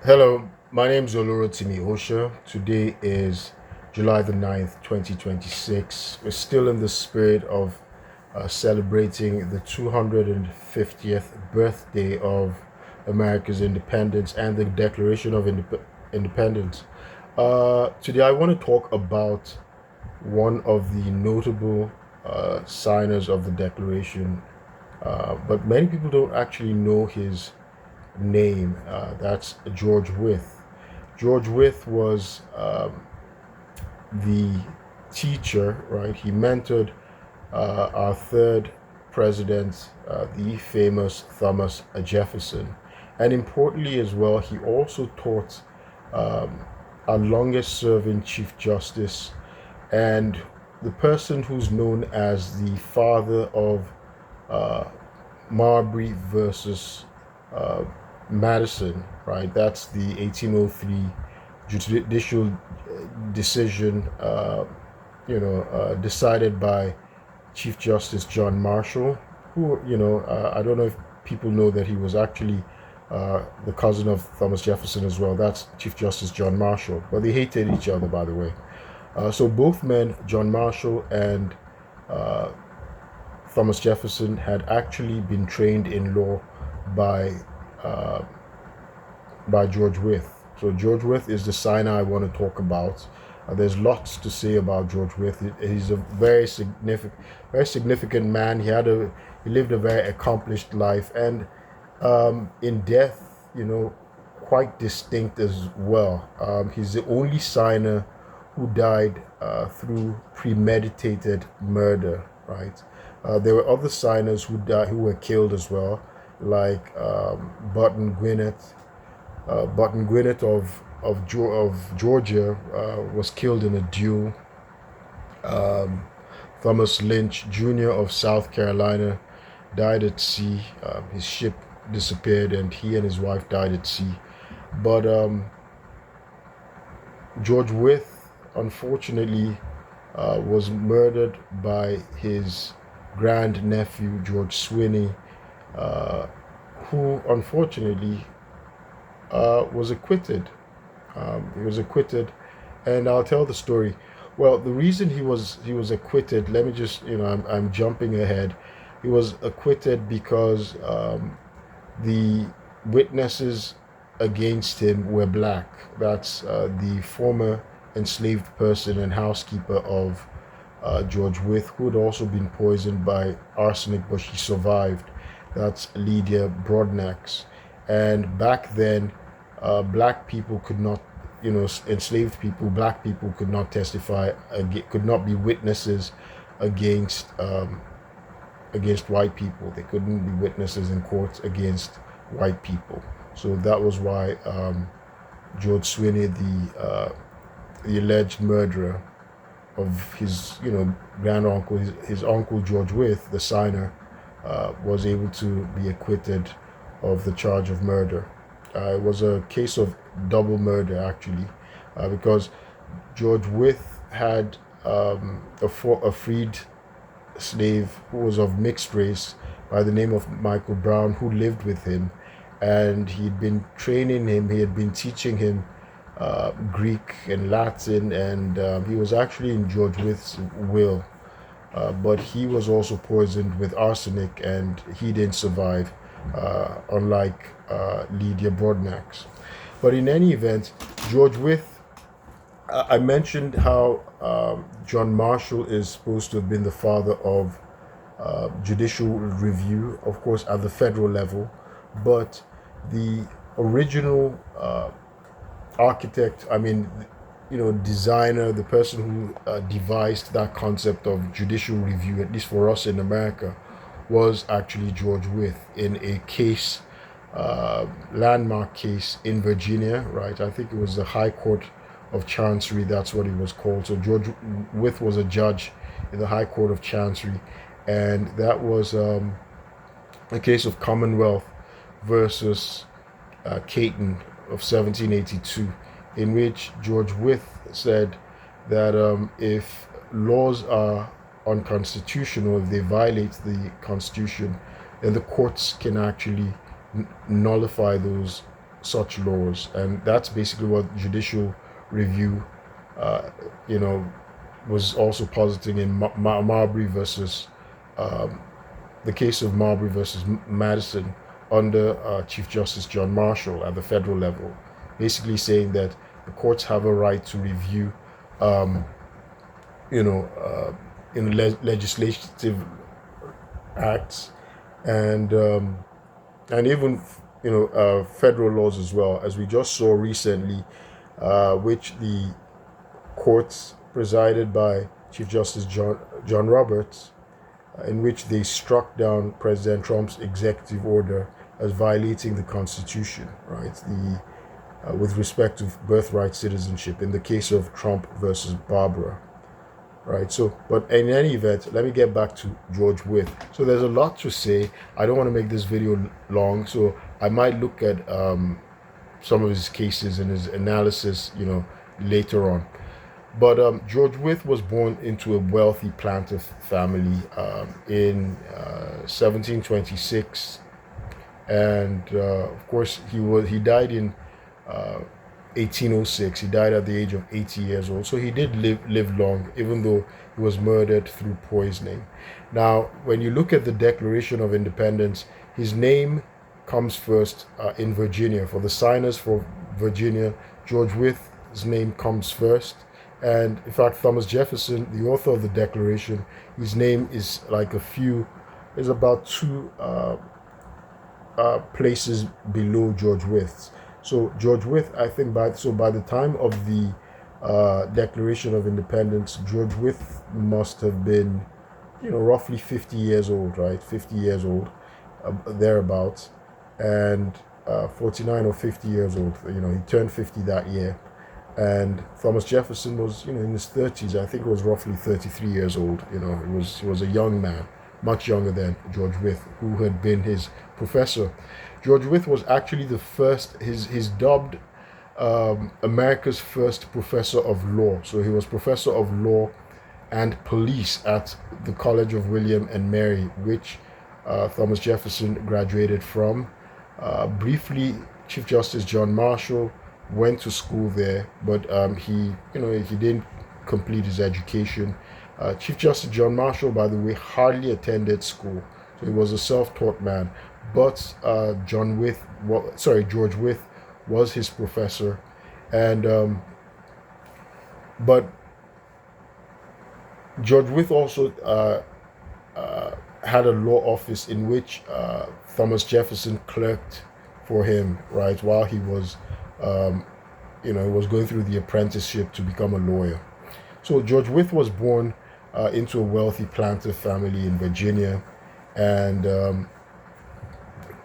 Hello, my name is Olurotimi Osha. Today is July the 9th, 2026. We're still in the spirit of celebrating the 250th birthday of America's independence and the Declaration of Independence. Today, I want to talk about one of the notable signers of the Declaration, but many people don't actually know his name. That's George Wythe. George Wythe was the teacher, right? He mentored our third president, the famous Thomas Jefferson. And importantly, as well, he also taught um, our longest serving Chief Justice and the person who's known as the father of uh, Marbury versus uh, Madison, right? That's the 1803 judicial decision, decided by Chief Justice John Marshall, who, I don't know if people know that he was actually the cousin of Thomas Jefferson as well. That's Chief Justice John Marshall. But they hated each other, by the way. So both men, John Marshall and uh, Thomas Jefferson, had actually been trained in law by uh, by George Wythe. So George Wythe is the signer I want to talk about. There's lots to say about George Wythe. He's a very significant man. He lived a very accomplished life, and in death, quite distinct as well. He's the only signer who died through premeditated murder. Right. There were other signers who were killed as well, like Button Gwinnett of Georgia was killed in a duel. Um, Thomas Lynch Jr. of South Carolina died at sea. His ship disappeared, and he and his wife died at sea. But George Wythe, unfortunately, was murdered by his grand nephew George Swinney, uh, who unfortunately was acquitted. He was acquitted, and I'll tell the story. Well, the reason he was acquitted. Let me just I'm jumping ahead. He was acquitted because the witnesses against him were black. That's the former enslaved person and housekeeper of George Wythe, who had also been poisoned by arsenic, but she survived. That's Lydia Broadnax. And back then, black people could not, enslaved people, black people could not testify, could not be witnesses against against white people. They couldn't be witnesses in courts against white people. So that was why George Swinney, the alleged murderer of his, grand uncle, his uncle George Wythe, the signer, was able to be acquitted of the charge of murder. It was a case of double murder, actually, because George Wythe had a freed slave who was of mixed race by the name of Michael Brown, who lived with him, and he'd been training him. He had been teaching him Greek and Latin, and he was actually in George Wythe's will. But he was also poisoned with arsenic, and he didn't survive, unlike Lydia Broadnax. But in any event, George Wythe, I mentioned how John Marshall is supposed to have been the father of judicial review, of course, at the federal level, but the original architect, designer, the person who devised that concept of judicial review, at least for us in America, was actually George Wythe in a case, landmark case in Virginia, right? I think it was the High Court of Chancery, that's what it was called. So George Wythe was a judge in the High Court of Chancery, and that was a case of Commonwealth versus Caton of 1782, in which George Wythe said that if laws are unconstitutional, if they violate the Constitution, then the courts can actually nullify those such laws, and that's basically what judicial review, you know, was also positing in Marbury versus the case of Marbury versus Madison under Chief Justice John Marshall at the federal level, basically saying that the courts have a right to review, in legislative acts and even federal laws as well, as we just saw recently, which the courts presided by Chief Justice John Roberts, in which they struck down President Trump's executive order as violating the Constitution, right? With respect to birthright citizenship in the case of Trump versus Barbara, right? So, but in any event, let me get back to George Wythe. So there's a lot to say. I don't want to make this video long, so I might look at some of his cases and his analysis, later on. But George Wythe was born into a wealthy planter family in 1726, and of course he died in 1806. He died at the age of 80 years old. So he did live long, even though he was murdered through poisoning. Now, when you look at the Declaration of Independence, his name comes first in Virginia. For the signers for Virginia, George Wythe's name comes first. And in fact, Thomas Jefferson, the author of the Declaration, his name is about two places below George Wythe's. So George Wythe, I think by the time of the Declaration of Independence, George Wythe must have been, roughly 50 years old, right? 50 years old, thereabouts, and 49 or 50 years old. He turned 50 that year. And Thomas Jefferson was, in his 30s. I think he was roughly 33 years old. He was a young man, much younger than George Wythe, who had been his professor. George Wythe was actually the first, he's dubbed America's first professor of law. So he was professor of law and police at the College of William and Mary, which Thomas Jefferson graduated from. Briefly, Chief Justice John Marshall went to school there, but he didn't complete his education. Chief Justice John Marshall, by the way, hardly attended school, so he was a self-taught man. But George Wythe was his professor, and but George Wythe also had a law office in which Thomas Jefferson clerked for him, right, while he was was going through the apprenticeship to become a lawyer. So George Wythe was born into a wealthy planter family in Virginia, and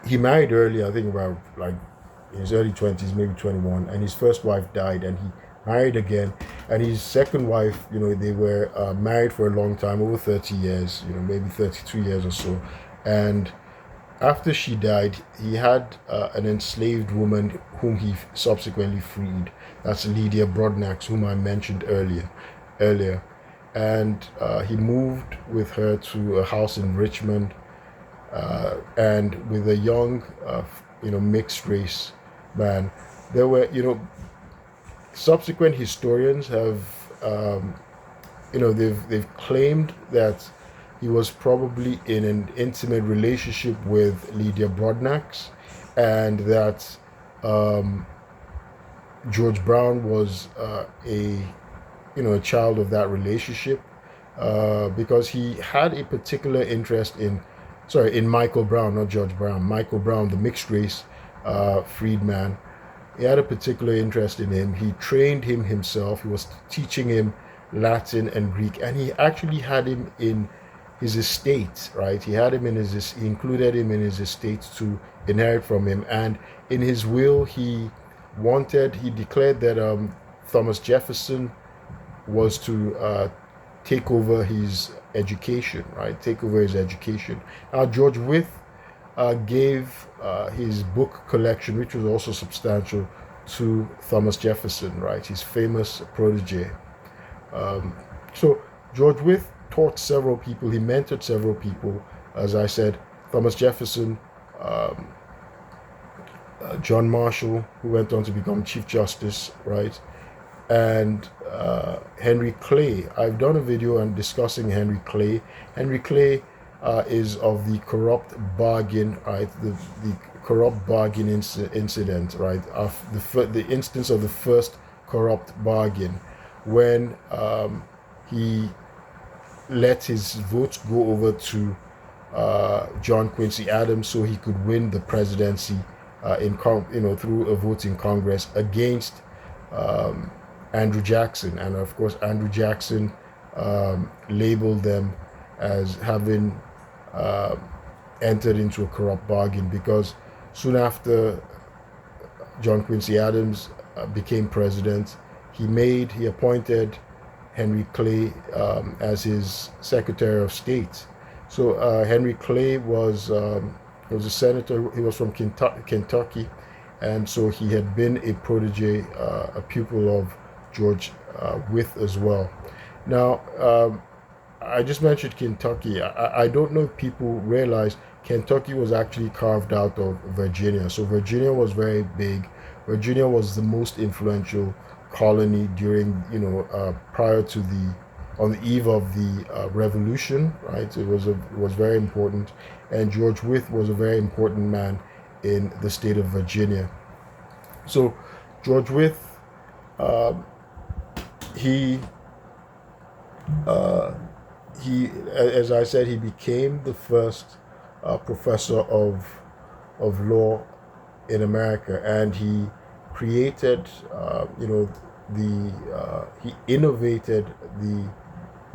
he married early, I think about in his early 20s, maybe 21, and his first wife died, and he married again. And his second wife, they were married for a long time, over 30 years, maybe 32 years or so. And after she died, he had an enslaved woman whom he subsequently freed. That's Lydia Broadnax, whom I mentioned earlier. And he moved with her to a house in Richmond, and with a young, mixed race man. There were, subsequent historians have, they've claimed that he was probably in an intimate relationship with Lydia Broadnax, and that George Brown was a child of that relationship, because he had a particular interest in Michael Brown, not George Brown. Michael Brown, the mixed race freedman. He had a particular interest in him. He trained him himself. He was teaching him Latin and Greek, and he actually had him in his estate, right? He included him in his estate to inherit from him. And in his will, he declared that Thomas Jefferson was to take over his education, right? Take over his education. Now, George Wythe gave his book collection, which was also substantial, to Thomas Jefferson, right? His famous protege. So George Wythe taught several people. He mentored several people. As I said, Thomas Jefferson John Marshall, who went on to become Chief Justice, right? And Henry Clay. I've done a video on discussing Henry Clay. Henry Clay is of the corrupt bargain, right? The corrupt bargain incident, right? Of the instance of the first corrupt bargain, when he let his votes go over to John Quincy Adams so he could win the presidency through a vote in Congress against Andrew Jackson. And of course, Andrew Jackson labeled them as having entered into a corrupt bargain, because soon after John Quincy Adams became president, he appointed Henry Clay as his Secretary of State. So Henry Clay was a senator. He was from Kentucky, and so he had been a protege, a pupil of George Wythe as well. Now, I just mentioned Kentucky. I don't know if people realize Kentucky was actually carved out of Virginia. So Virginia was very big. Virginia was the most influential colony during, prior to on the eve of the Revolution, right? It was very important, and George Wythe was a very important man in the state of Virginia. So George Wythe, he, as I said, he became the first professor of law in America, and he created, he innovated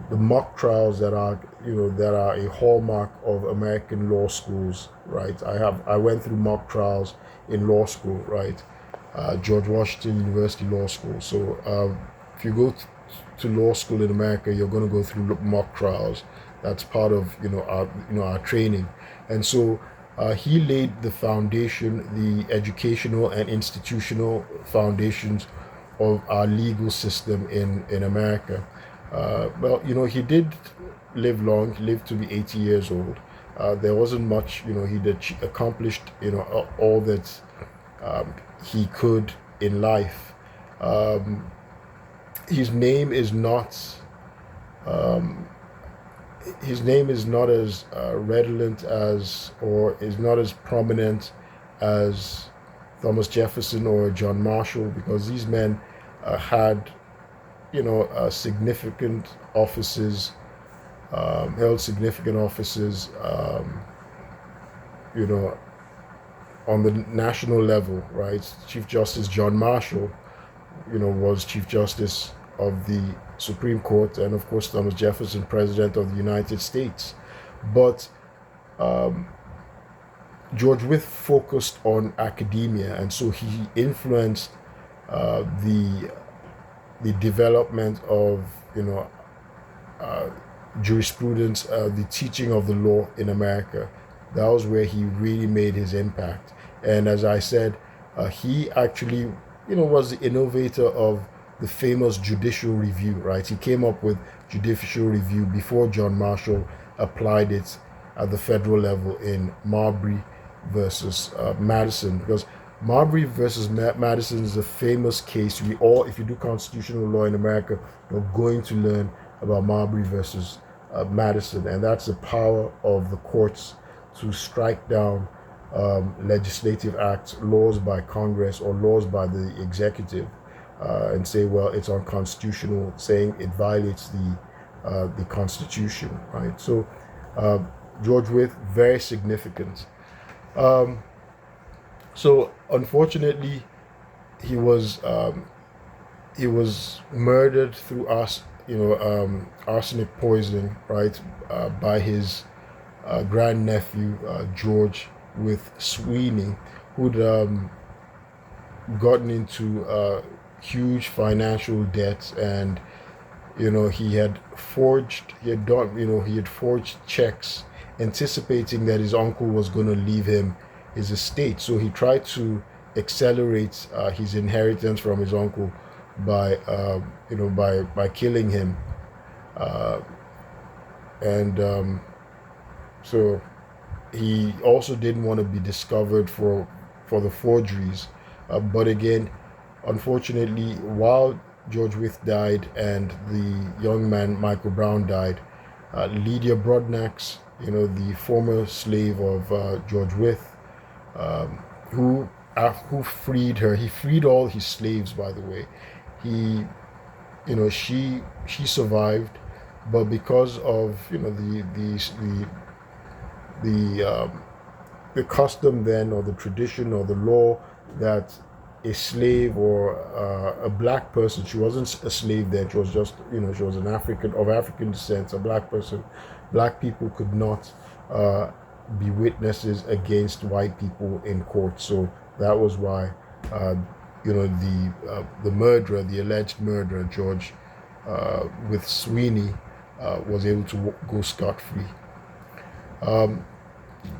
the mock trials that are a hallmark of American law schools, right? I went through mock trials in law school, right? George Washington University Law School. So if you go to law school in America, you're going to go through mock trials. That's part of our training. And so he laid the foundation, the educational and institutional foundations of our legal system in America. He did live long. He lived to be 80 years old. There wasn't much, he accomplished, all that he could in life. His name is not as redolent as, or is not as prominent as Thomas Jefferson or John Marshall, because these men had significant offices, held significant offices, on the national level, right? Chief Justice John Marshall, was Chief Justice of the Supreme Court, and of course Thomas Jefferson, President of the United States. But George Wythe focused on academia, and so he influenced the development of jurisprudence, the teaching of the law in America. That was where he really made his impact. And as I said, he actually was the innovator of the famous Judicial Review, right? He came up with Judicial Review before John Marshall applied it at the federal level in Marbury versus Madison, because Marbury versus Madison is a famous case. If you do constitutional law in America, you're going to learn about Marbury versus Madison, and that's the power of the courts to strike down legislative acts, laws by Congress or laws by the executive, and say, well, it's unconstitutional, saying it violates the Constitution, right? So George Wythe, very significant. So unfortunately, he was murdered through arsenic poisoning, right, by his grandnephew George Wythe Sweeney, who'd gotten into huge financial debts, and he had forged checks anticipating that his uncle was going to leave him his estate. So he tried to accelerate his inheritance from his uncle by killing him, so he also didn't want to be discovered for for the forgeries. But again, unfortunately, while George Wythe died and the young man Michael Brown died, Lydia Broadnax, the former slave of George Wythe, um, who freed her. He freed all his slaves, by the way. He, she survived, but because of the the custom then, or the tradition or the law, that a slave or a black person, she wasn't a slave then, she was just, she was an African descent, a black person. Black people could not be witnesses against white people in court. So that was why the murderer, the alleged murderer, George with Sweeney, was able to go scot-free.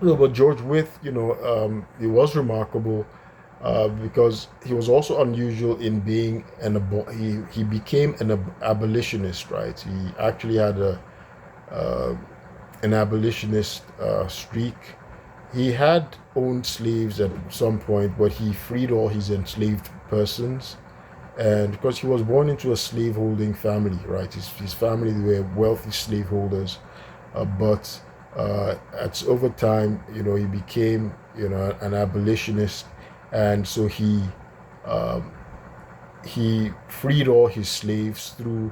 But George Wythe, he was remarkable because he was also unusual in being he became an abolitionist, right? He actually had an abolitionist streak. He had owned slaves at some point, but he freed all his enslaved persons. And because he was born into a slaveholding family, right? His family, they were wealthy slaveholders, but over time, he became, an abolitionist, and so he freed all his slaves through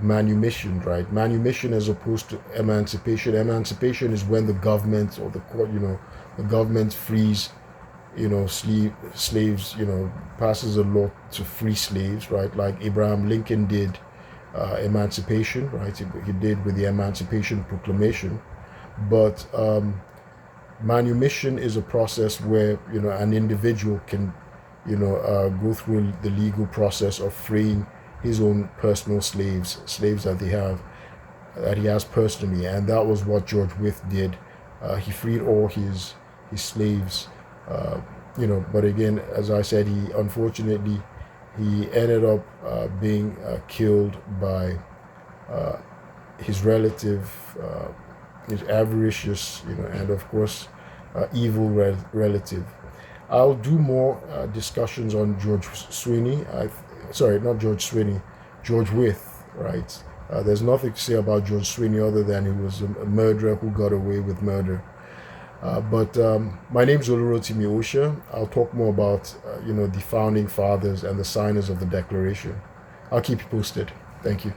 manumission, right? Manumission as opposed to emancipation. Emancipation is when the government or the court, the government frees, slaves, passes a law to free slaves, right? Like Abraham Lincoln did emancipation, right? He did with the Emancipation Proclamation. But manumission is a process where, an individual can, go through the legal process of freeing his own personal slaves that he has personally, and that was what George Wythe did. He freed all his slaves, But again, as I said, he ended up being killed by his relative, his avaricious, and of course, evil relative. I'll do more discussions on George Sweeney. Not George Sweeney, George Wythe, right? There's nothing to say about George Sweeney other than he was a murderer who got away with murder. But my name's Olurotimi Osha. I'll talk more about, the founding fathers and the signers of the Declaration. I'll keep you posted. Thank you.